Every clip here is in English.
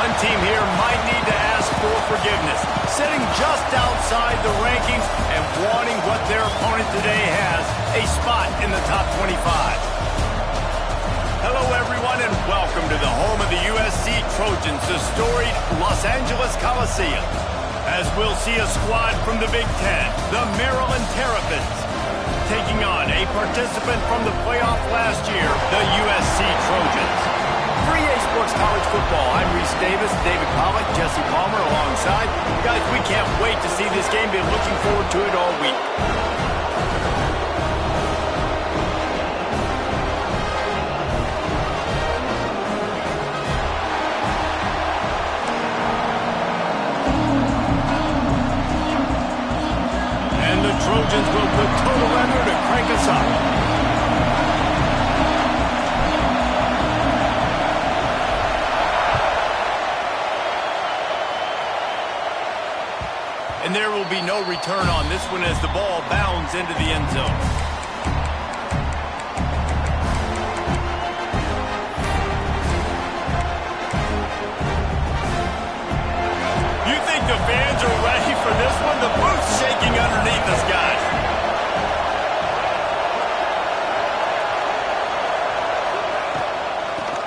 one team here might need to ask for forgiveness, sitting just outside the rankings and wanting what their opponent today has, a spot in the top 25. Hello, everyone, and welcome to the home of the USC Trojans, the storied Los Angeles Coliseum. As we'll see a squad from the Big Ten, the Maryland Terrapins, taking on a participant from the playoff last year, the USC Trojans. 3A Sports College Football, I'm Reese Davis, David Pollack, Jesse Palmer alongside. Guys, we can't wait to see this game. Been looking forward to it all week. And the Trojans will put total effort to crank us up. And there will be no return on this one as the ball bounds into the end zone. You think the fans are ready for this one? The booth's shaking underneath us, guys.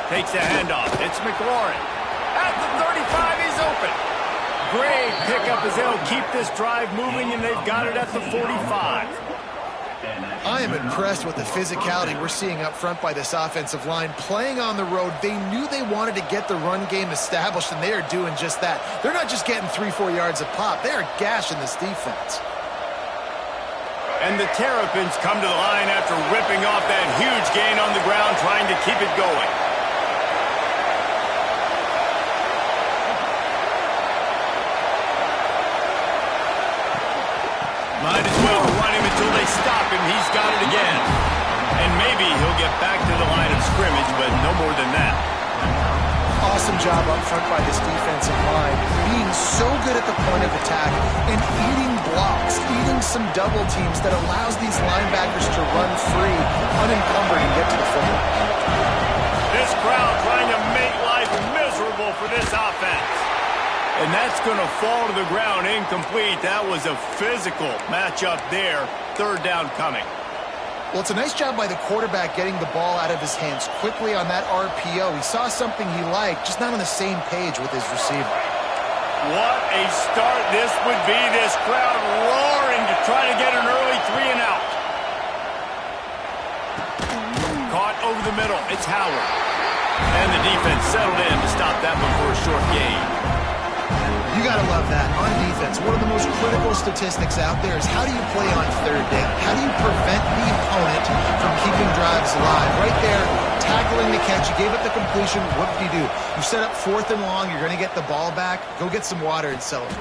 Takes the handoff. It's McLaurin. At the 35, he's open. Great pickup as they'll keep this drive moving, and they've got it at the 45. I am impressed with the physicality we're seeing up front by this offensive line. Playing on the road, they knew they wanted to get the run game established, and they are doing just that. They're not just getting 3-4 yards a pop. They are gashing this defense. And the Terrapins come to the line after ripping off that huge gain on the ground, trying to keep it going. Might as well run him until they stop him. He's got it again. And maybe he'll get back to the line of scrimmage, but no more than that. Awesome job up front by this defensive line, being so good at the point of attack and eating blocks, eating some double teams that allows these linebackers to run free, unencumbered, and get to the football. This crowd trying to make life miserable for this offense. And that's going to fall to the ground incomplete. That was a physical matchup there. Third down coming. Well, it's a nice job by the quarterback getting the ball out of his hands quickly on that RPO. He saw something he liked, just not on the same page with his receiver. What a start this would be. This crowd roaring to try to get an early 3 and out. Caught over the middle. It's Howard. And the defense settled in to stop that one for a short gain. You got to love that. On defense, one of the most critical statistics out there is how do you play on third down? How do you prevent the opponent from keeping drives alive? Right there, tackling the catch. You gave it the completion. What do? You set up 4th and long. You're going to get the ball back. Go get some water and celebrate.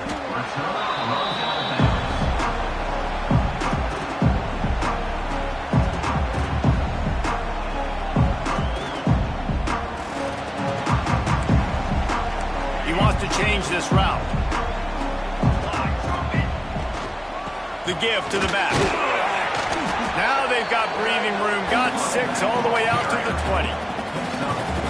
To change this route. The give to the back. Now they've got breathing room. Got 6 all the way out to the 20.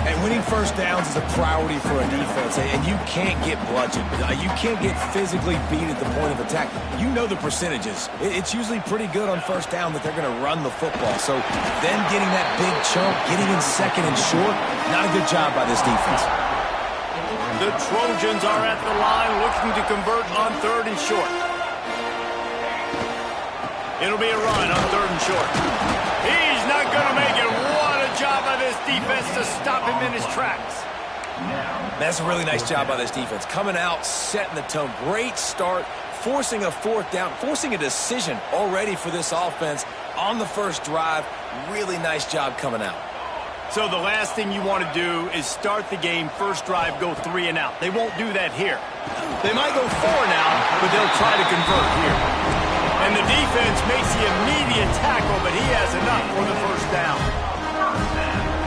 And winning first downs is a priority for a defense, and you can't get bludgeoned. You can't get physically beat at the point of attack. You know the percentages. It's usually pretty good on first down that they're going to run the football. So then getting that big chunk, getting in second and short, not a good job by this defense. The Trojans are at the line looking to convert on 3rd and short. It'll be a run on 3rd and short. He's not going to make it. What a job by this defense to stop him in his tracks. That's a really nice job by this defense. Coming out, setting the tone. Great start, forcing a 4th down, forcing a decision already for this offense on the first drive. Really nice job coming out. So the last thing you want to do is start the game, first drive, go 3 and out. They won't do that here. They might go 4 now, but they'll try to convert here. And the defense makes the immediate tackle, but he has enough for the first down.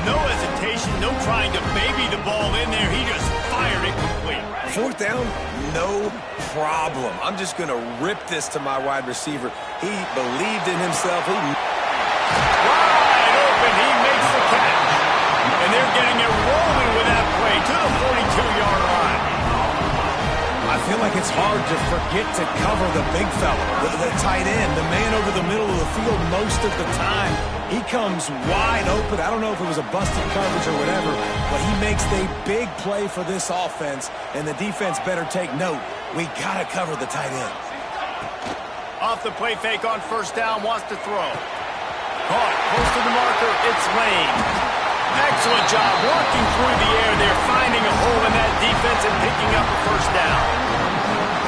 No hesitation, no trying to baby the ball in there. He just fired it complete. 4th down, no problem. I'm just going to rip this to my wide receiver. He believed in himself. Wide open, he makes the catch. And they're getting it rolling with that play to the 42-yard line. feel like it's hard to forget to cover the big fella, the tight end, the man over the middle of the field most of the time. He comes wide open. I don't know if it was a busted coverage or whatever, but he makes the big play for this offense, and the defense better take note. We got to cover the tight end. Off the play fake on first down, wants to throw. Caught, close to the marker, it's Lane. Excellent job working through the air there, finding a hole in that defense and picking up a first down.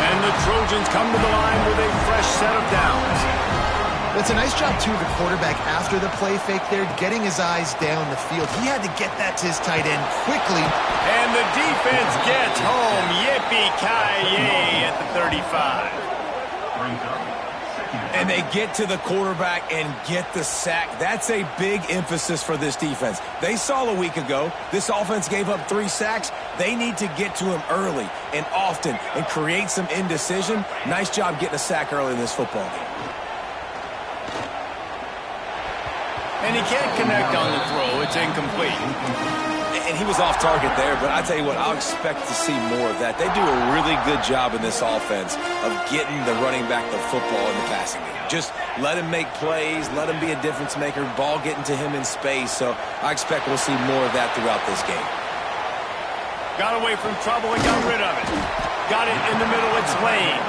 And the Trojans come to the line with a fresh set of downs. It's a nice job, too, of the quarterback after the play fake there, getting his eyes down the field. He had to get that to his tight end quickly. And the defense gets home. Yippee-ki-yay at the 35. And they get to the quarterback and get the sack. That's a big emphasis for this defense. They saw a week ago this offense gave up 3 sacks. They need to get to him early and often and create some indecision. Nice job getting a sack early in this football game. And he can't connect on the throw. It's incomplete. And he was off target there, but I tell you what, I'll expect to see more of that. They do a really good job in this offense of getting the running back the football in the passing game. Just let him make plays, let him be a difference maker, ball getting to him in space. So I expect we'll see more of that throughout this game. Got away from trouble and got rid of it. Got it in the middle, it's Lane.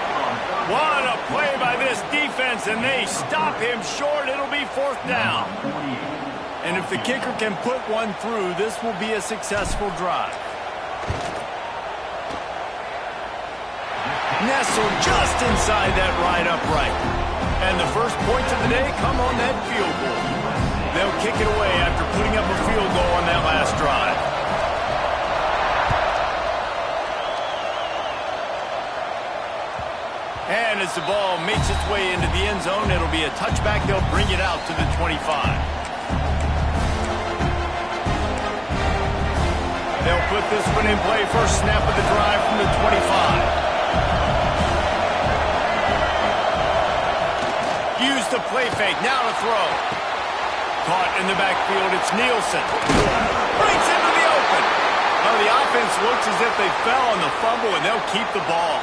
What a play by this defense, and they stop him short. It'll be 4th down. And if the kicker can put one through, this will be a successful drive. Nestled just inside that right upright. And the first points of the day come on that field goal. They'll kick it away after putting up a field goal on that last drive. And as the ball makes its way into the end zone, it'll be a touchback. They'll bring it out to the 25. They'll put this one in play. First snap of the drive from the 25. Use the play fake. Now to throw. Caught in the backfield. It's Nielsen. Breaks into the open. Well, the offense looks as if they fell on the fumble, and they'll keep the ball.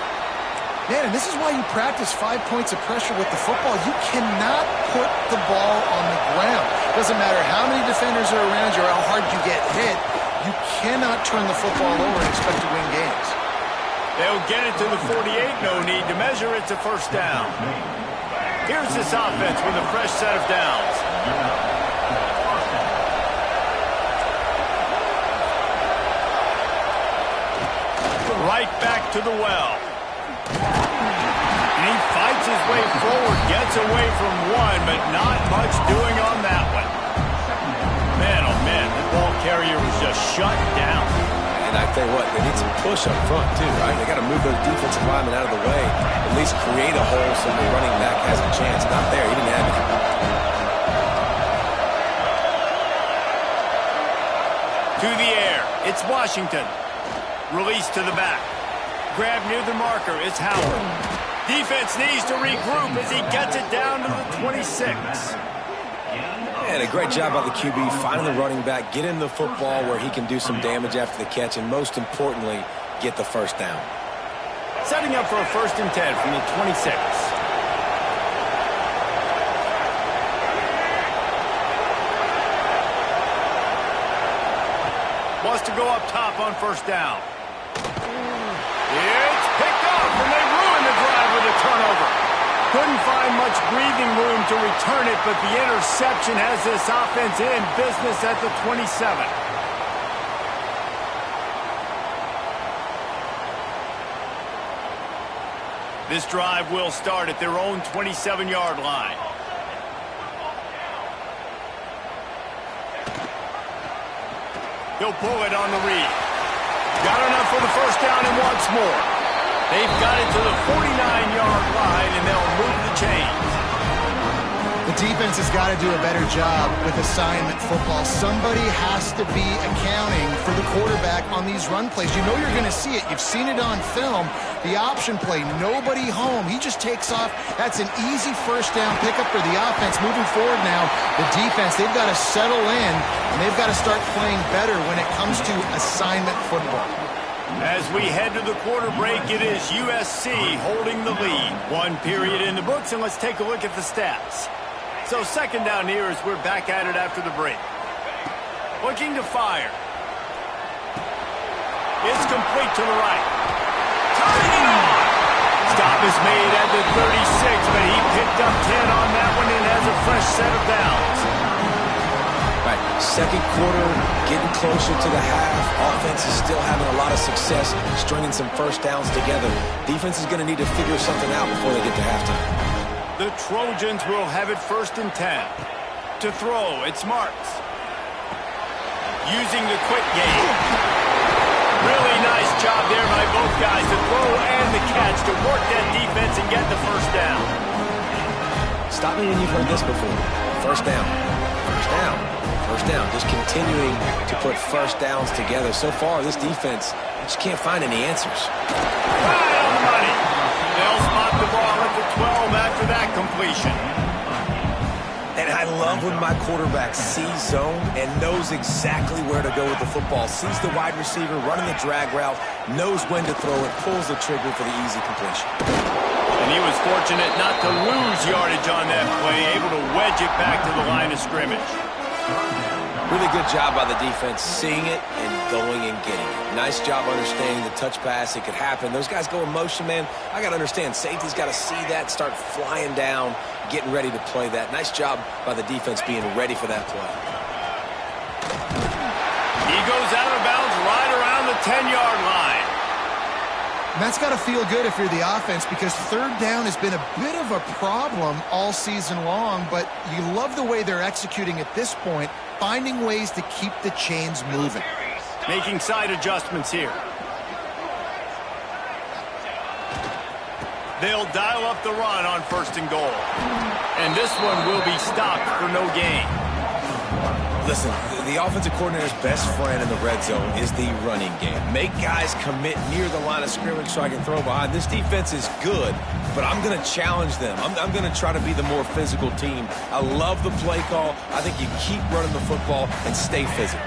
Man, and this is why you practice 5 points of pressure with the football. You cannot put the ball on the ground. Doesn't matter how many defenders are around you or how hard you get hit. You cannot turn the football over and expect to win games. They'll get it to the 48. No need to measure. It's a first down. Here's this offense with a fresh set of downs. Right back to the well. And he fights his way forward, gets away from one, but not much doing on that one. Man, oh man, the ball carrier was just shut down. And I tell you what, they need some push up front too, right? They got to move those defensive linemen out of the way, at least create a hole so the running back has a chance. Not there, he didn't have it. To the air, it's Washington. Release to the back. Grab near the marker, it's Howard. Defense needs to regroup as he gets it down to the 26. And a great job by the QB finding the running back, get him the football where he can do some damage after the catch, and most importantly, get the first down. Setting up for a 1st and 10 from the 26. Wants to go up top on first down. It's picked up, and they ruin the drive with a turnover. Couldn't find much breathing room to return it, but the interception has this offense in business at the 27. This drive will start at their own 27-yard line. He'll pull it on the read. Got enough for the first down and wants more. They've got it to the 49-yard line, and they'll move the chains. The defense has got to do a better job with assignment football. Somebody has to be accounting for the quarterback on these run plays. You know you're going to see it. You've seen it on film. The option play, nobody home. He just takes off. That's an easy first down pickup for the offense. Moving forward now, the defense, they've got to settle in, and they've got to start playing better when it comes to assignment football. As we head to the quarter break, it is USC holding the lead. One period in the books, and let's take a look at the stats. So second down here as we're back at it after the break. Looking to fire. It's complete to the right. Turning it on. Stop is made at the 36, but he picked up 10 on that one and has a fresh set of downs. Right, second quarter, getting closer to the half. Offense is still having a lot of success stringing some first downs together. Defense is going to need to figure something out before they get to halftime. The Trojans will have it 1st and 10. To throw, it's Marks. Using the quick game. Really nice job there by both guys to throw and the catch to work that defense and get the first down. Stop me when you've heard this before. First down. First down. First down. Just continuing to put first downs together. So far, this defense just can't find any answers. Right on the money. They'll spot the ball at the 12 after that completion. And I love when my quarterback sees zone and knows exactly where to go with the football. Sees the wide receiver running the drag route, knows when to throw it, pulls the trigger for the easy completion. And he was fortunate not to lose yardage on that play, able to wedge it back to the line of scrimmage. Really good job by the defense, seeing it and going and getting it. Nice job understanding the touch pass. It could happen. Those guys go in motion, man. I got to understand, safety's got to see that, start flying down, getting ready to play that. Nice job by the defense being ready for that play. He goes out of bounds right around the 10-yard line. And that's got to feel good if you're the offense, because third down has been a bit of a problem all season long, but you love the way they're executing at this point, finding ways to keep the chains moving. Making side adjustments here. They'll dial up the run on 1st and goal. And this one will be stopped for no gain. Listen, the offensive coordinator's best friend in the red zone is the running game. Make guys commit near the line of scrimmage so I can throw behind. This defense is good, but I'm going to challenge them. I'm going to try to be the more physical team. I love the play call. I think you keep running the football and stay physical.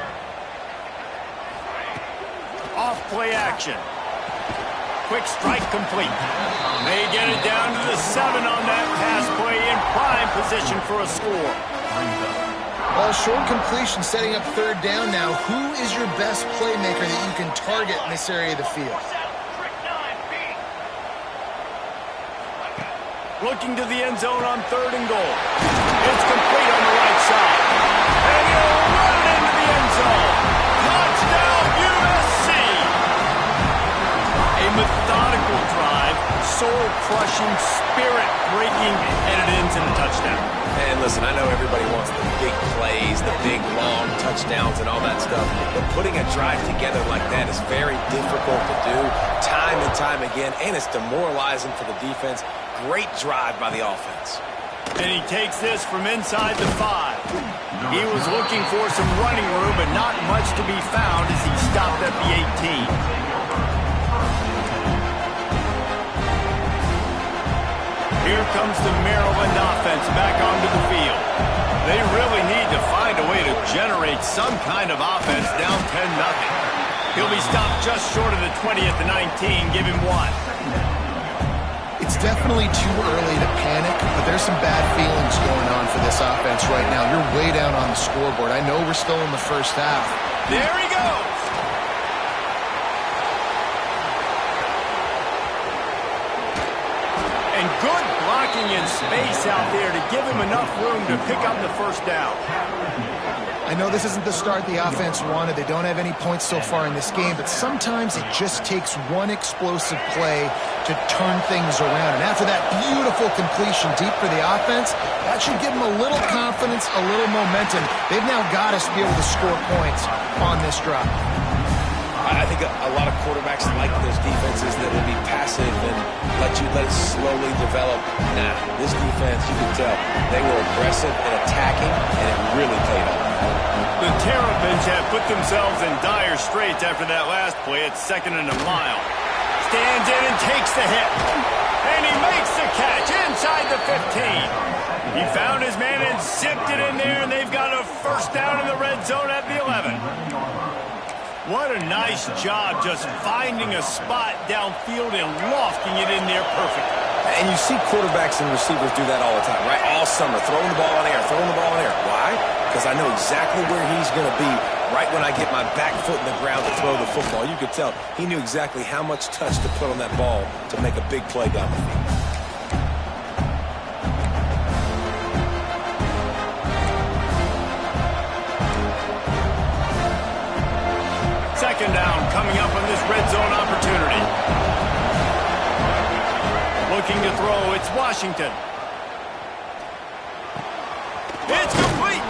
Off play action. Quick strike complete. They get it down to the 7 on that pass play in prime position for a score. Well, short completion setting up third down now. Who is your best playmaker that you can target in this area of the field? Looking to the end zone on 3rd and goal. It's complete on the right side. And he'll run it into the end zone. Touchdown, USC! A methodical drive, soul-crushing, spirit-breaking, and it ends in a touchdown. And listen, I know everybody wants the big plays, the big, long touchdowns and all that stuff, but putting a drive together like that is very difficult to do time and time again, and it's demoralizing for the defense. Great drive by the offense. And he takes this from inside the 5. He was looking for some running room, but not much to be found as he stopped at the 18. Here comes the Maryland offense back onto the field. They really need to find a way to generate some kind of offense down 10-0. He'll be stopped just short of the 20 at the 19. Give him 1. It's definitely too early to panic, but there's some bad feelings going on for this offense right now. You're way down on the scoreboard. I know we're still in the first half. There he goes. And good blocking in space out there to give him enough room to pick up the first down. I know this isn't the start the offense wanted. They don't have any points so far in this game, but sometimes it just takes one explosive play to turn things around. And after that beautiful completion deep for the offense, that should give them a little confidence, a little momentum. They've now got us to be able to score points on this drive. I think a lot of quarterbacks like those defenses that will be passive and let it slowly develop. Nah, this defense, you can tell, they were aggressive and attacking, and it really paid off. The Terrapins have put themselves in dire straits after that last play at 2nd and a mile. Stands in and takes the hit. And he makes the catch inside the 15. He found his man and zipped it in there, and they've got a first down in the red zone at the 11. What a nice job just finding a spot downfield and lofting it in there perfectly. And you see quarterbacks and receivers do that all the time, right? All summer, throwing the ball in the air, throwing the ball in the air. Why? Because I know exactly where he's going to be right when I get my back foot in the ground to throw the football. You could tell he knew exactly how much touch to put on that ball to make a big play down the field. Second down coming up on this red zone opportunity. Looking to throw, it's Washington. It's complete.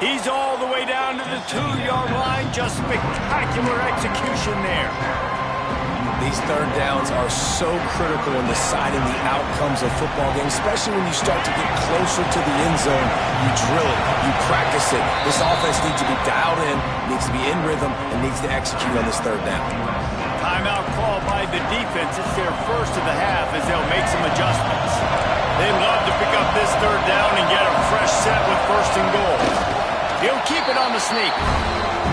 He's all the way down to the 2-yard line. Just spectacular execution there. These third downs are so critical in deciding the outcomes of football games, especially when you start to get closer to the end zone. You drill it, you practice it. This offense needs to be dialed in, needs to be in rhythm, and needs to execute on this third down. Timeout call by the defense. It's their first of the half as they'll make some adjustments. They love to pick up this third down and get a fresh set with first and goal. He'll keep it on the sneak.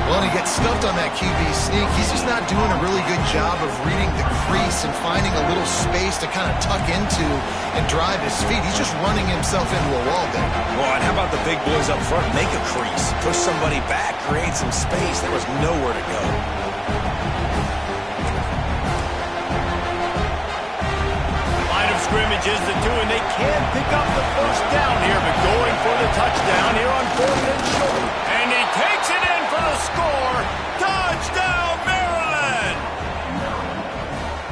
Well, and he gets stuffed on that QB sneak. He's just not doing a really good job of reading the crease and finding a little space to kind of tuck into and drive his feet. He's just running himself into a wall there. Well, and how about the big boys up front? Make a crease. Push somebody back. Create some space. There was nowhere to go. Line of scrimmage is the 2, and they can pick up the first down here, but going for the touchdown here on 4th and short. And he takes it in for the score. Touchdown, Maryland!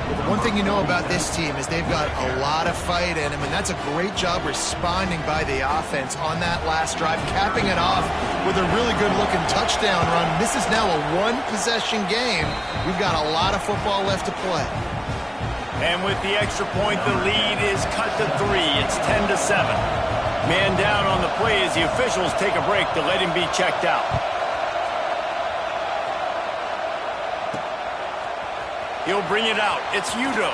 Well, the one thing you know about this team is they've got a lot of fight in them, and that's a great job responding by the offense on that last drive, capping it off with a really good-looking touchdown run. This is now a one-possession game. We've got a lot of football left to play. And with the extra point, the lead is cut to 3. It's 10-7. Man down on the play as the officials take a break to let him be checked out. He'll bring it out. It's Udo.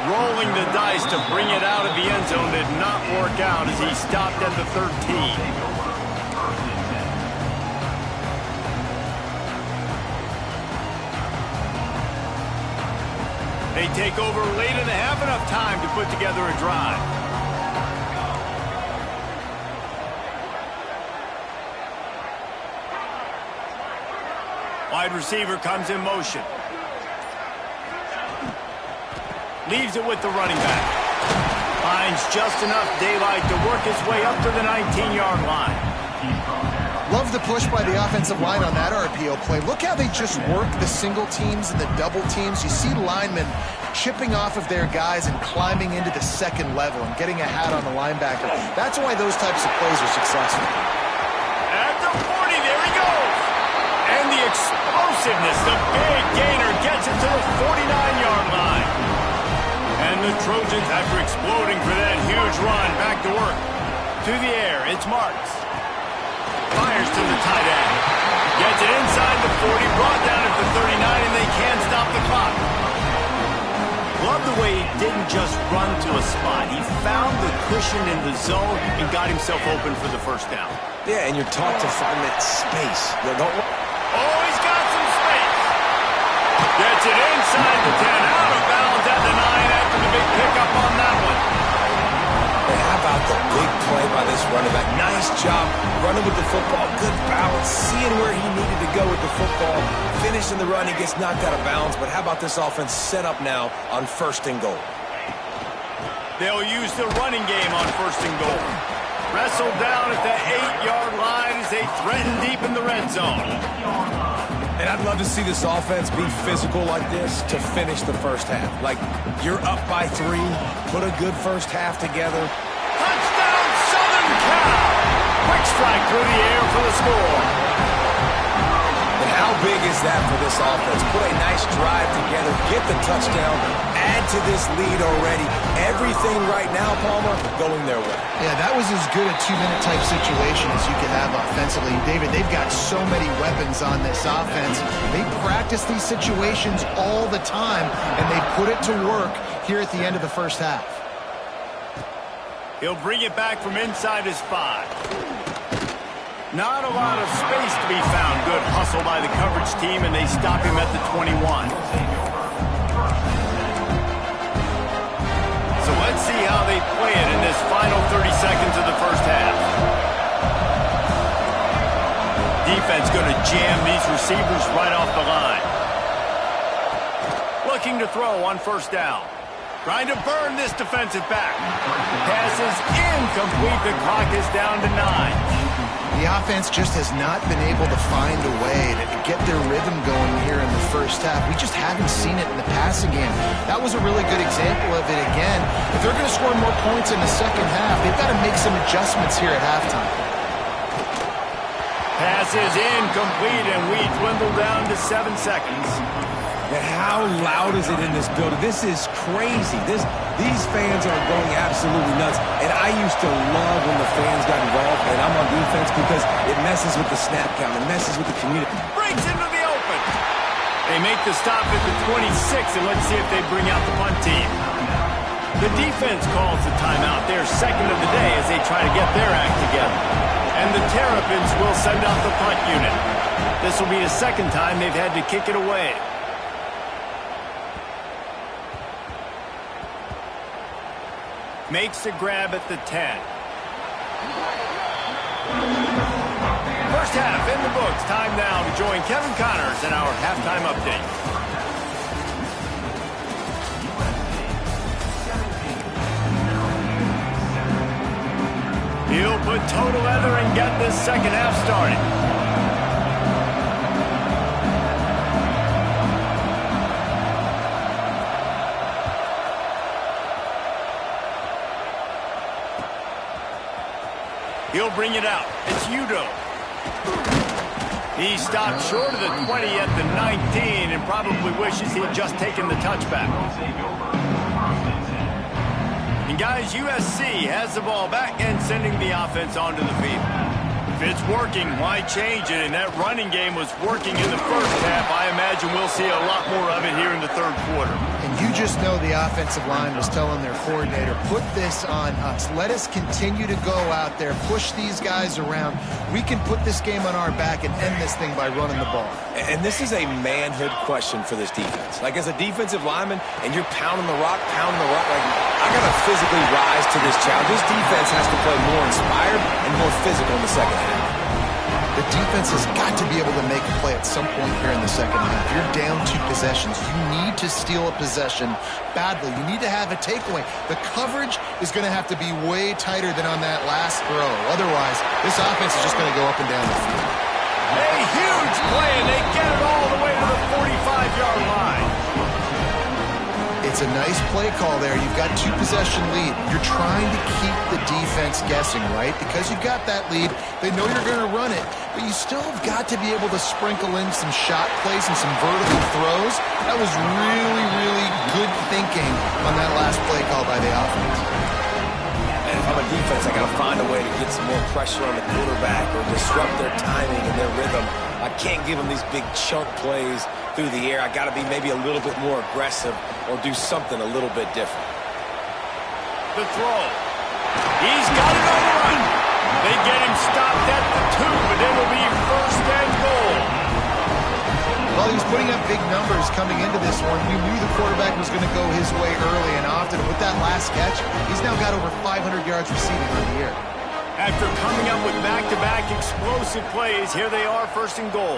Rolling the dice to bring it out of the end zone did not work out as he stopped at the 13. They take over late and have enough time to put together a drive. Wide receiver comes in motion. Leaves it with the running back. Finds just enough daylight to work his way up to the 19-yard line. Love the push by the offensive line on that RPO play. Look how they just work the single teams and the double teams. You see linemen chipping off of their guys and climbing into the second level and getting a hat on the linebacker. That's why those types of plays are successful. At the 40, there he goes. And the explosiveness, the big gainer gets it to the 49-yard line. And the Trojans, after exploding for that huge run, back to work. To the air, it's Marks. Fires to the tight end. Gets it inside the 40, brought down at the 39, and they can't stop the clock. Love the way he didn't just run to a spot. He found the cushion in the zone and got himself open for the first down. Yeah, and you're taught to find that space. Oh, he's got some space. Gets it inside the 10, out of bounds at the 9 after the big pickup on that one. And how about the big play by this running back? Nice job running with the football, good balance, seeing where he needed to go with the football, finishing the run, he gets knocked out of bounds, but how about this offense set up now on 1st and goal? They'll use the running game on 1st and goal. Wrestled down at the 8-yard line as they threaten deep in the red zone. And I'd love to see this offense be physical like this to finish the first half. Like, you're up by 3, put a good first half together. Touchdown, Southern Cal! Quick strike through the air for the score. And how big is that for this offense? Put a nice drive together, get the touchdown, add to this lead already. Everything right now, Palmer, going their way. Yeah, that was as good a 2-minute type situation as you could have offensively. David, they've got so many weapons on this offense. They practice these situations all the time, and they put it to work here at the end of the first half. He'll bring it back from inside his 5. Not a lot of space to be found. Good hustle by the coverage team, and they stop him at the 21. So let's see how they play it in this final 30 seconds of the first half. Defense going to jam these receivers right off the line. Looking to throw on first down. Trying to burn this defensive back. Pass is incomplete. The clock is down to 9. The offense just has not been able to find a way to get their rhythm going here in the first half. We just haven't seen it in the passing game. That was a really good example of it again. If they're going to score more points in the second half, they've got to make some adjustments here at halftime. Pass is incomplete, and we dwindle down to 7 seconds. And how loud is it in this building? This is crazy. These fans are going absolutely nuts. And I used to love when the fans got involved, and I'm on defense because it messes with the snap count. It messes with the community. Breaks into the open. They make the stop at the 26, and let's see if they bring out the punt team. The defense calls the timeout, their second of the day, as they try to get their act together. And the Terrapins will send out the punt unit. This will be the second time they've had to kick it away. Makes the grab at the 10. First half in the books. Time now to join Kevin Connors in our halftime update. He'll put total leather and get this second half started. He'll bring it out. It's Udo. He stopped short of the 20 at the 19 and probably wishes he'd just taken the touchback. And guys, USC has the ball back and sending the offense onto the field. If it's working, why change it? And that running game was working in the first half. I imagine we'll see a lot more of it here in the third quarter. And you just know the offensive line was telling their coordinator, put this on us. Let us continue to go out there, push these guys around. We can put this game on our back and end this thing by running the ball. And this is a manhood question for this defense. Like, as a defensive lineman, and you're pounding the rock, like, I got to physically rise to this challenge. This defense has to play more inspired and more physical in the second half. The defense has got to be able to make a play at some point here in the second half. You're down 2 possessions. You need to steal a possession badly. You need to have a takeaway. The coverage is going to have to be way tighter than on that last throw. Otherwise, this offense is just going to go up and down the field. A huge play, and they get it all the way to the 45-yard line. It's a nice play call there. You've got 2 possession lead. You're trying to keep the defense guessing, right? Because you've got that lead, they know you're going to run it, but you still have got to be able to sprinkle in some shot plays and some vertical throws. That was really, really good thinking on that last play call by the offense. And if I'm a defense, I got to find a way to get some more pressure on the quarterback or disrupt their timing and their rhythm. I can't give them these big chunk plays through the air. I got to be maybe a little bit more aggressive or do something a little bit different. The throw. He's got it on the run. They get him stopped at the 2, but it will be first and goal. Well, he was putting up big numbers coming into this one. You knew the quarterback was going to go his way early and often. With that last catch, he's now got over 500 yards receiving on the year. After coming up with back-to-back explosive plays, here they are, first and goal.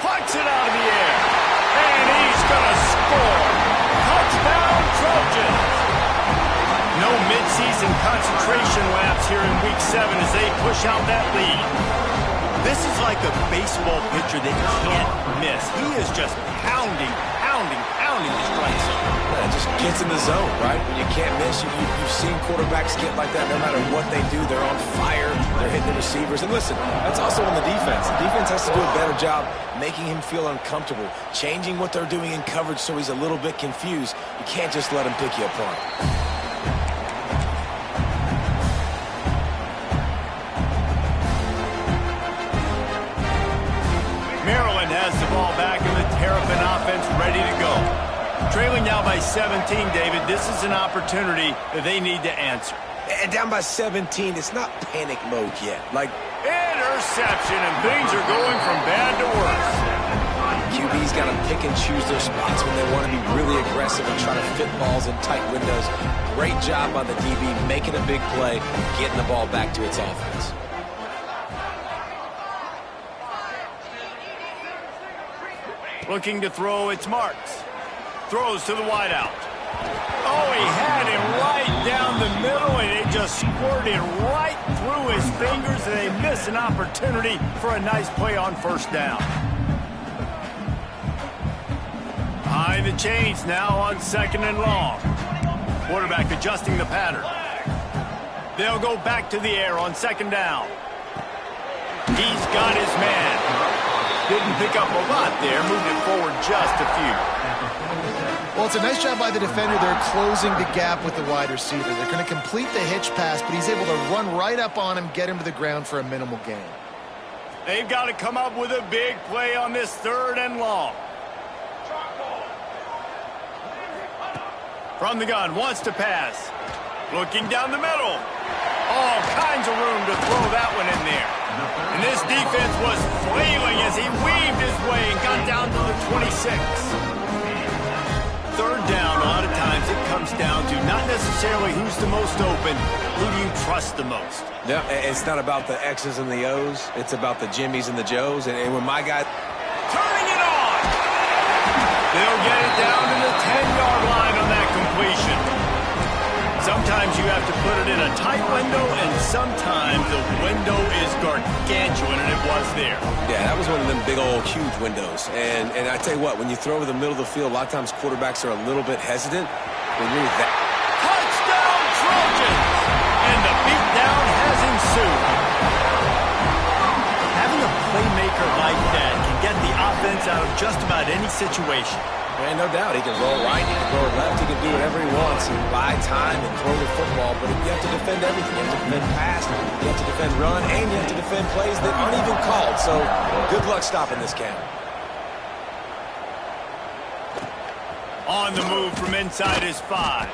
Plucks it out of the air. And he's going to score. Touchdown, Trojans. No midseason concentration laps here in Week 7 as they push out that lead. This is like a baseball pitcher that can't miss. He is just pounding the strike zone. Yeah, it just gets in the zone, right? When you can't miss, you've seen quarterbacks get like that no matter what they do. They're on fire. They're hitting the receivers. And listen, that's also on the defense. The defense has to do a better job making him feel uncomfortable, changing what they're doing in coverage so he's a little bit confused. You can't just let him pick you apart. Maryland has the ball back and the Terrapin offense ready to go. Trailing now by 17, David. This is an opportunity that they need to answer. And down by 17, it's not panic mode yet. Like, interception, and things are going from bad to worse. QB's got to pick and choose their spots when they want to be really aggressive and try to fit balls in tight windows. Great job by the DB making a big play, getting the ball back to its offense. Looking to throw, it's Marks. Throws to the wideout. Oh, he had him right down the middle, and it just squirted right through his fingers, and they miss an opportunity for a nice play on first down. Behind the chains now on second and long. Quarterback adjusting the pattern. They'll go back to the air on second down. He's got his man. Didn't pick up a lot there, moved it forward just a few. Well, it's a nice job by the defender. They're closing the gap with the wide receiver. They're going to complete the hitch pass, but he's able to run right up on him, get him to the ground for a minimal gain. They've got to come up with a big play on this third and long. From the gun, wants to pass. Looking down the middle. All kinds of room to throw that one in there. And this defense was flailing as he weaved his way and got down to the 26. Third down, a lot of times it comes down to not necessarily who's the most open, who do you trust the most? Yeah, it's not about the X's and the O's. It's about the Jimmies and the Joes. And when my guy... Turning it on! They'll get it down to the 10-yard line on that completion. Sometimes you have to put it in a tight window, and sometimes the window is gargantuan, and it was there. Yeah, that was one of them big old huge windows. And I tell you what, when you throw over the middle of the field, a lot of times quarterbacks are a little bit hesitant. When you're that... Touchdown Trojans! And the beatdown has ensued. Having a playmaker like that can get the offense out of just about any situation. And no doubt, he can roll right, he can roll left, he can do whatever he wants and buy time and throw the football, but you have to defend everything. You have to defend pass, you have to defend run, and you have to defend plays that aren't even called. So good luck stopping this count. On the move from inside his 5.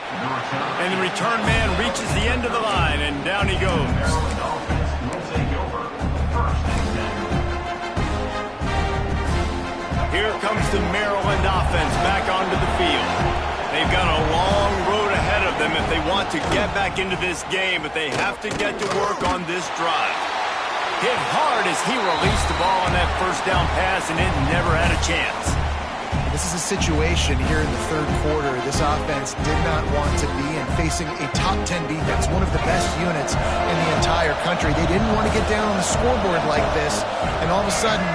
And the return man reaches the end of the line, and down he goes. Here comes the Maryland offense back onto the field. They've got a long road ahead of them if they want to get back into this game, but they have to get to work on this drive. Hit hard as he released the ball on that first down pass, and it never had a chance. This is a situation here in the third quarter this offense did not want to be in, facing a top 10 defense, one of the best units in the entire country. They didn't want to get down on the scoreboard like this, and all of a sudden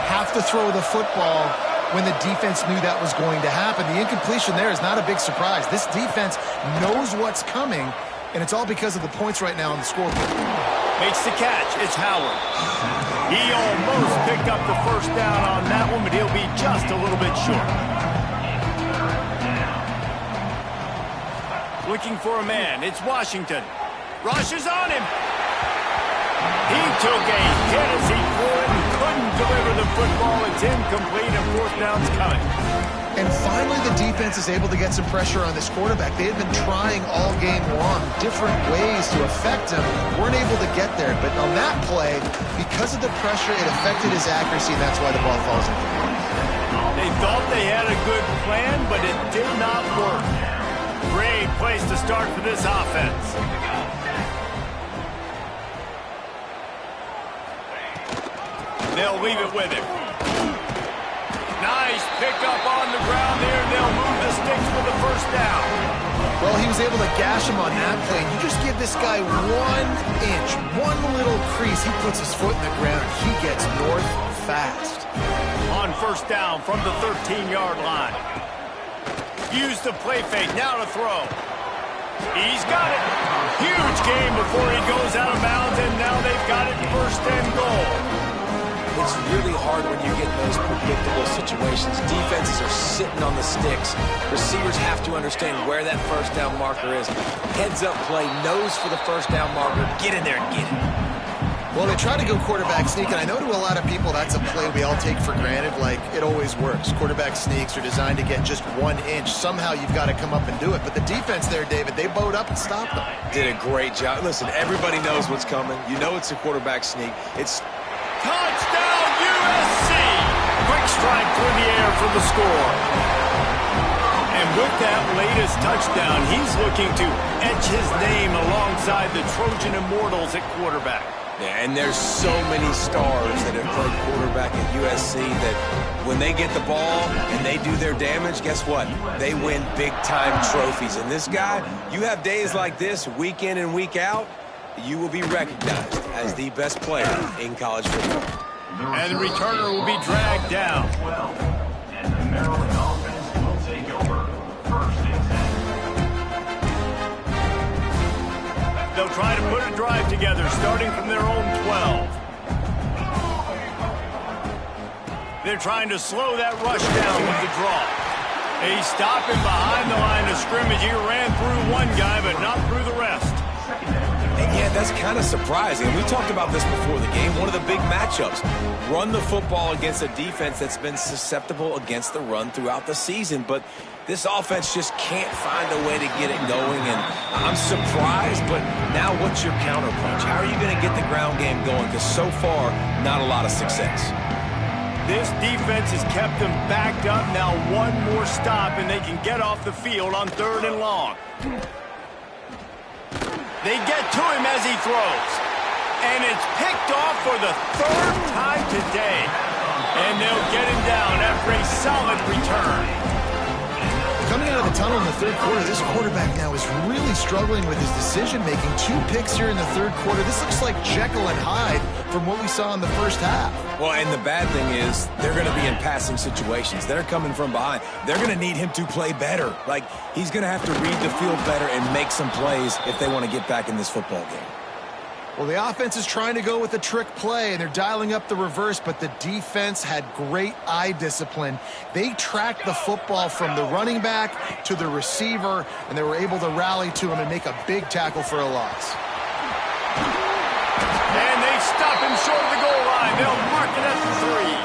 have to throw the football when the defense knew that was going to happen. The incompletion there is not a big surprise. This defense knows what's coming, and it's all because of the points right now on the scoreboard. Makes the catch. It's Howard. He almost picked up the first down on that one, but he'll be just a little bit short. Looking for a man. It's Washington. Rushes on him. He took a hit as he threw it and couldn't deliver the football. It's incomplete, and fourth down's coming. And finally, the defense is able to get some pressure on this quarterback. They had been trying all game long different ways to affect him. Weren't able to get there. But on that play, because of the pressure, it affected his accuracy, and that's why the ball falls into the end. They thought they had a good plan, but it did not work. Great place to start for this offense. They'll leave it with him. Nice pickup on the ground there. They'll move the sticks for the first down. Well, he was able to gash him on that play. You just give this guy 1 inch, one little crease. He puts his foot in the ground. He gets north fast. On first down from the 13-yard line. Use the play fake. Now to throw. He's got it. Huge game before he goes out of bounds, and now they've got it first and goal. It's really hard when you get in those predictable situations. Defenses are sitting on the sticks. Receivers have to understand where that first down marker is. Heads up play, nose for the first down marker. Get in there and get it. Well, they try to go quarterback sneak, and I know to a lot of people that's a play we all take for granted, like it always works. Quarterback sneaks are designed to get just 1 inch. Somehow you've got to come up and do it. But the defense there, David, they bowed up and stopped them. Did a great job. Listen, everybody knows what's coming. You know it's a quarterback sneak. It's touchdown USC! Quick strike through the air for the score. And with that latest touchdown, he's looking to etch his name alongside the Trojan Immortals at quarterback. Yeah, and there's so many stars that have played quarterback at USC that when they get the ball and they do their damage, guess what? They win big-time trophies. And this guy, you have days like this, week in and week out, you will be recognized as the best player in college football. And the returner will be dragged down. And the Maryland offense will take over. First and 10. They'll try to put a drive together, starting from their own 12. They're trying to slow that rush down with the draw. He's stopping behind the line of scrimmage. He ran through one guy, but not through the rest. And yeah, that's kind of surprising. We talked about this before the game. One of the big matchups. Run the football against a defense that's been susceptible against the run throughout the season. But this offense just can't find a way to get it going. And I'm surprised, but now what's your counterpunch? How are you going to get the ground game going? Because so far, not a lot of success. This defense has kept them backed up. Now one more stop, and they can get off the field on 3rd and long. They get to him as he throws. And it's picked off for the 3rd time today. And they'll get him down after a solid return. Coming out of the tunnel in the 3rd quarter, this quarterback now is really struggling with his decision-making. 2 picks here in the 3rd quarter. This looks like Jekyll and Hyde from what we saw in the first half. Well, and the bad thing is they're going to be in passing situations. They're coming from behind. They're going to need him to play better. Like, he's going to have to read the field better and make some plays if they want to get back in this football game. Well, the offense is trying to go with a trick play, and they're dialing up the reverse, but the defense had great eye discipline. They tracked the football from the running back to the receiver, and they were able to rally to him and make a big tackle for a loss. And they stop him short of the goal line. They'll mark it at the 3.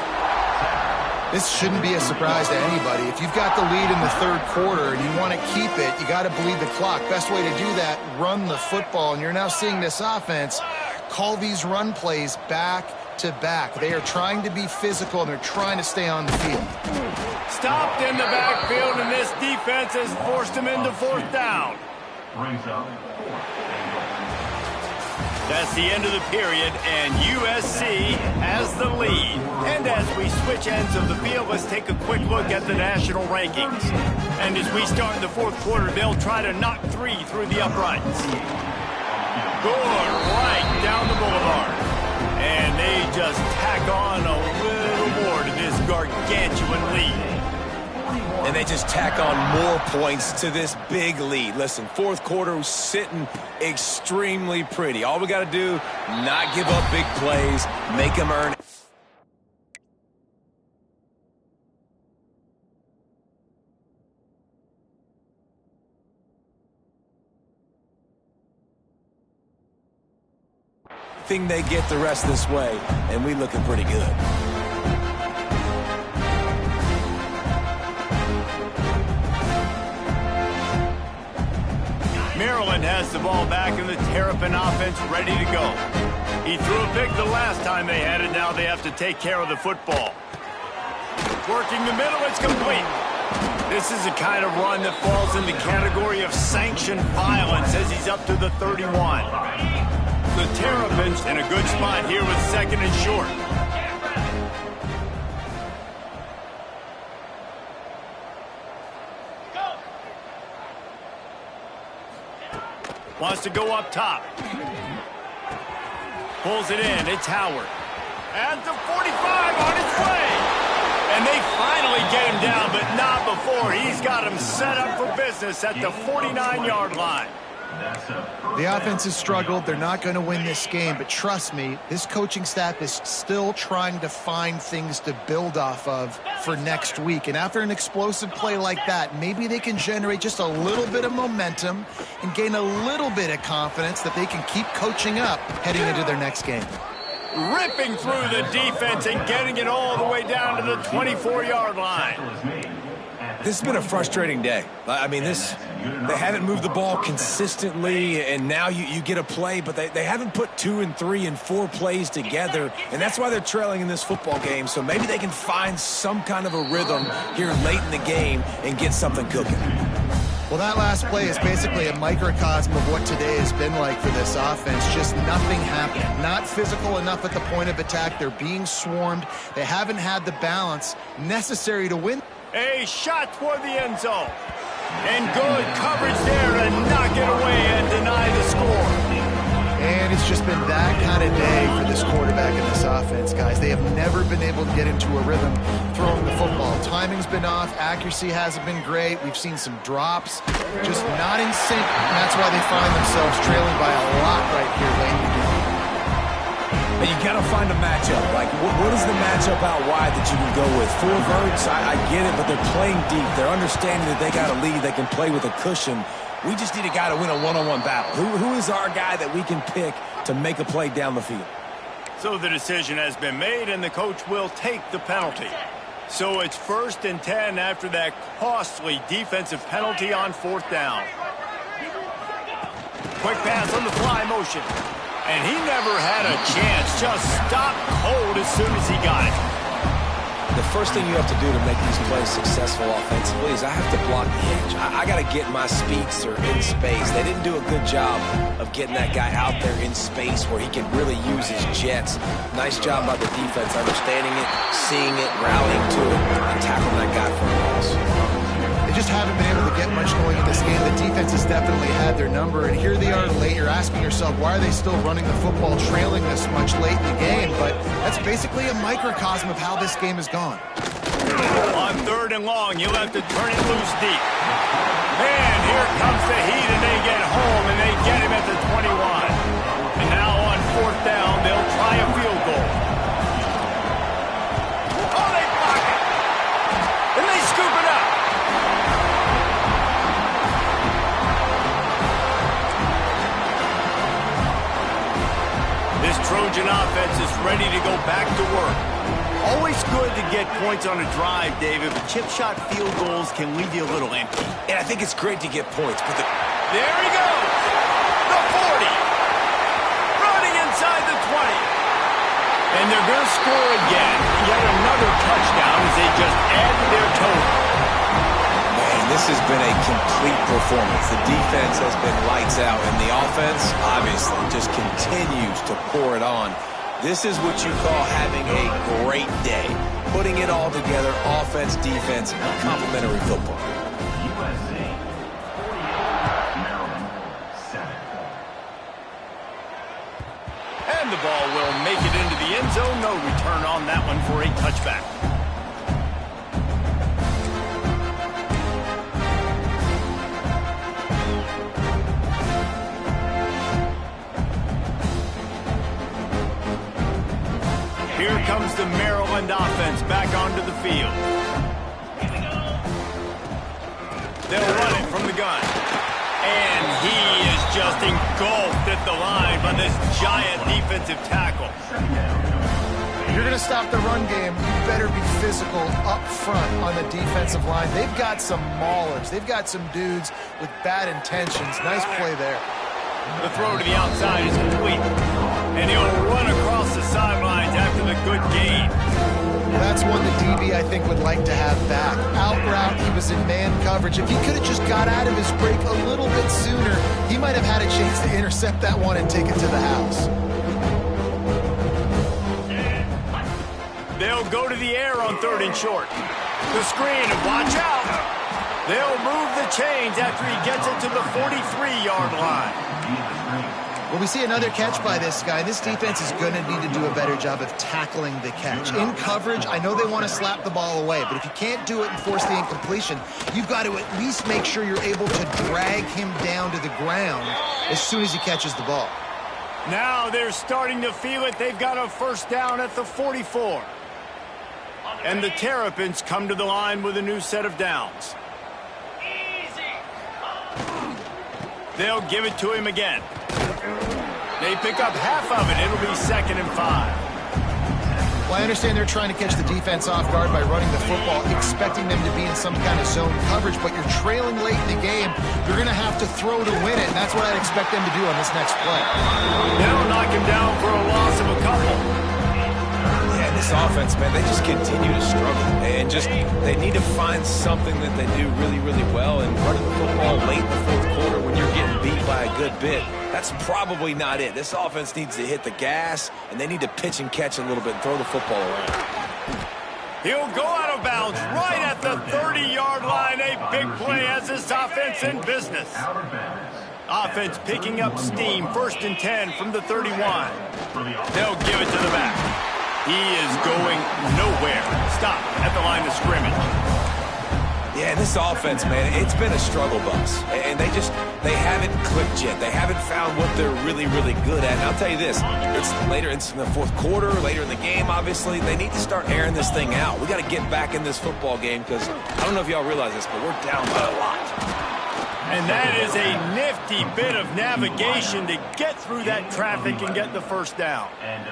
This shouldn't be a surprise to anybody. If you've got the lead in the 3rd quarter and you want to keep it, you got to bleed the clock. Best way to do that, run the football. And you're now seeing this offense call these run plays back to back. They are trying to be physical, and they're trying to stay on the field. Stopped in the backfield, and this defense has forced him into 4th down. Brings up. That's the end of the period, and USC has the lead. And as we switch ends of the field, let's take a quick look at the national rankings. And as we start in the 4th quarter, they'll try to knock 3 through the uprights. Good right down the boulevard. And they just tack on a little more to this gargantuan lead. And they just tack on more points to this big lead. Listen, 4th quarter was sitting extremely pretty. All we got to do, not give up big plays, make them earn. Think they get the rest this way, and we looking pretty good. Maryland has the ball back, and the Terrapin offense ready to go. He threw a pick the last time they had it. Now they have to take care of the football. Working the middle, it's complete. This is the kind of run that falls in the category of sanctioned violence as he's up to the 31. The Terrapins in a good spot here with 2nd and short. Wants to go up top. Pulls it in. It's Howard. At the 45 on its way. And they finally get him down, but not before. He's got him set up for business at the 49-yard line. The offense has struggled. They're not going to win this game, but trust me, this coaching staff is still trying to find things to build off of for next week. And after an explosive play like that, maybe they can generate just a little bit of momentum and gain a little bit of confidence that they can keep coaching up heading into their next game. ripping through the defense and getting it all the way down to the 24-yard line. This has been a frustrating day. I mean, they haven't moved the ball consistently, and now you get a play, but they haven't put 2 and 3 and 4 plays together, and that's why they're trailing in this football game. So maybe they can find some kind of a rhythm here late in the game and get something cooking. Well, that last play is basically a microcosm of what today has been like for this offense. Just nothing happening. Not physical enough at the point of attack. They're being swarmed. They haven't had the balance necessary to win. A shot toward the end zone. And good coverage there to knock it away and deny the score. And it's just been that kind of day for this quarterback and this offense, guys. They have never been able to get into a rhythm throwing the football. Timing's been off. Accuracy hasn't been great. We've seen some drops. Just not in sync. And that's why they find themselves trailing by a lot right here late in the game. And you got to find a matchup. Like, what is the matchup out wide that you can go with? 4 verts, I get it, but they're playing deep. They're understanding that they got a lead. They can play with a cushion. We just need a guy to win a one-on-one battle. Who is our guy that we can pick to make a play down the field? So the decision has been made, and the coach will take the penalty. So it's 1st and 10 after that costly defensive penalty on 4th down. Quick pass on the fly motion. And he never had a chance. Just stopped cold as soon as he got it. The first thing you have to do to make these plays successful offensively is I have to block the edge. I got to get my speedster in space. They didn't do a good job of getting that guy out there in space where he can really use his jets. Nice job by the defense understanding it, seeing it, rallying to it, and tackling that guy for a loss. They just haven't been able to get much going in this game. The defense has definitely had their number, and here they are late. You're asking yourself, why are they still running the football trailing this much late in the game? But that's basically a microcosm of how this game has gone. On 3rd and long, you'll have to turn it loose deep. And here comes the heat, and they get home, and they get him at the 21. And now on 4th down, they'll try a field goal. Oh, they block it! And they scoop it up! This Trojan offense is ready to go back to work. Always good to get points on a drive, David, but chip shot field goals can leave you a little empty. And I think it's great to get points, but there he goes! The 40! Running inside the 20. And they're going to score again. Yet another touchdown as they just add to their total. Man, this has been a complete performance. The defense has been lights out, and the offense, obviously, just continues to pour it on. This is what you call having a great day. Putting it all together, offense, defense, complementary football. USC 48, Maryland 7. And the ball will make it into the end zone. No return on that one for a touchback. Here comes the Maryland offense back onto the field. They'll run it from the gun. And he is just engulfed at the line by this giant defensive tackle. If you're going to stop the run game, you better be physical up front on the defensive line. They've got some maulers. They've got some dudes with bad intentions. Nice play there. The throw to the outside is complete. And he'll run across the sidelines after the good gain. That's one the DB, I think, would like to have back. Out route, he was in man coverage. If he could have just got out of his break a little bit sooner, he might have had a chance to intercept that one and take it to the house. They'll go to the air on 3rd and short. The screen, and watch out. They'll move the chains after he gets it to the 43-yard line. Well, we see another catch by this guy. This defense is going to need to do a better job of tackling the catch. In coverage, I know they want to slap the ball away, but if you can't do it and force the incompletion, you've got to at least make sure you're able to drag him down to the ground as soon as he catches the ball. Now they're starting to feel it. They've got a 1st down at the 44. And the Terrapins come to the line with a new set of downs. They'll give it to him again. They pick up half of it. It'll be 2nd and 5. Well, I understand they're trying to catch the defense off guard by running the football, expecting them to be in some kind of zone coverage, but you're trailing late in the game. You're going to have to throw to win it, and that's what I'd expect them to do on this next play. They'll knock him down for a loss of a couple. Yeah, this offense, man, they just continue to struggle. And they need to find something that they do really, really well. And running the football late in the fourth quarter when you're getting beat by a good bit, that's probably not it. This offense needs to hit the gas, and they need to pitch and catch a little bit and throw the football around. He'll go out of bounds right at the 30-yard line. A big play as this offense in business. Offense picking up steam. 1st and 10 from the 31. They'll give it to the back. He is going nowhere. Stop at the line of scrimmage. Yeah, this offense, man, it's been a struggle bus. And they haven't clicked yet. They haven't found what they're really, really good at. And I'll tell you this, it's in the fourth quarter, later in the game, obviously. They need to start airing this thing out. We got to get back in this football game because I don't know if y'all realize this, but we're down by a lot. And that is a nifty bit of navigation to get through that traffic and get the first down. And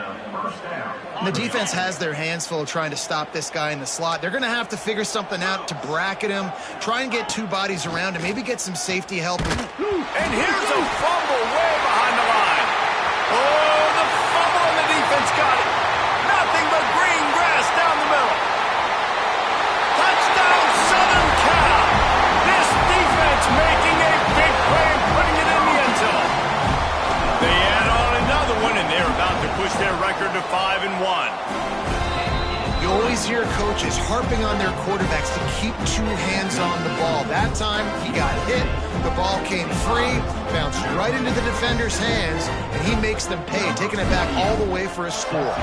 the defense has their hands full trying to stop this guy in the slot. They're going to have to figure something out to bracket him, try and get two bodies around him, maybe get some safety help. And here's a fumble way behind the line. Oh, the fumble and the defense got it. Nothing but green grass down the middle. Touchdown, Southern Cal. This defense making a big play and putting it in the end zone. They add on another one, and they're about to push their record to 5-1. You always hear coaches harping on their quarterbacks to keep two hands on the ball. That time, he got hit. The ball came free, bounced right into the defender's hands, and he makes them pay, taking it back all the way for a score.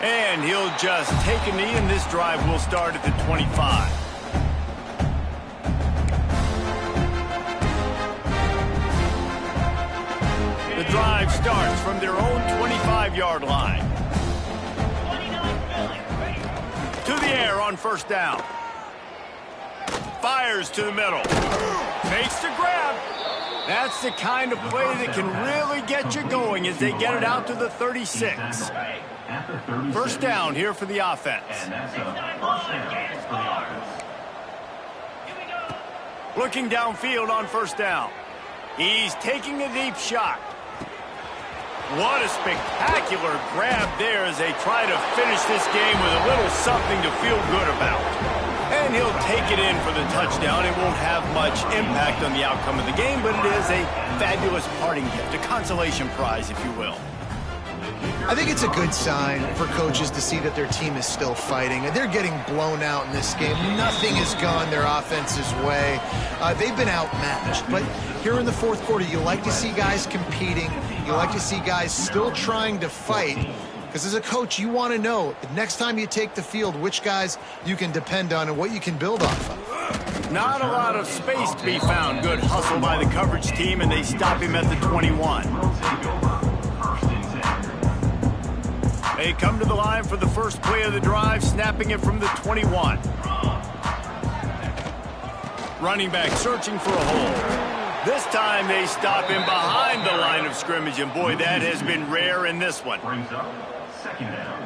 And he'll just take a knee, and this drive will start at the 25. The drive starts from their own 25-yard line. To the air on 1st down. Fires to the middle. Fakes the grab. That's the kind of play that can really get you going as they get it out to the 36. 1st down here for the offense. Looking downfield on 1st down. He's taking a deep shot. What a spectacular grab there as they try to finish this game with a little something to feel good about. And he'll take it in for the touchdown. It won't have much impact on the outcome of the game, but it is a fabulous parting gift, a consolation prize, if you will. I think it's a good sign for coaches to see that their team is still fighting. They're getting blown out in this game. Nothing has gone their offense's way. They've been outmatched. But here in the fourth quarter, you like to see guys competing. You like to see guys still trying to fight. Because as a coach, you want to know the next time you take the field which guys you can depend on and what you can build off of. Not a lot of space to be found. Good hustle by the coverage team, and they stop him at the 21. They come to the line for the first play of the drive, snapping it from the 21. Running back searching for a hole. This time they stop him behind the line of scrimmage, and boy, that has been rare in this one. Brings up 2nd down.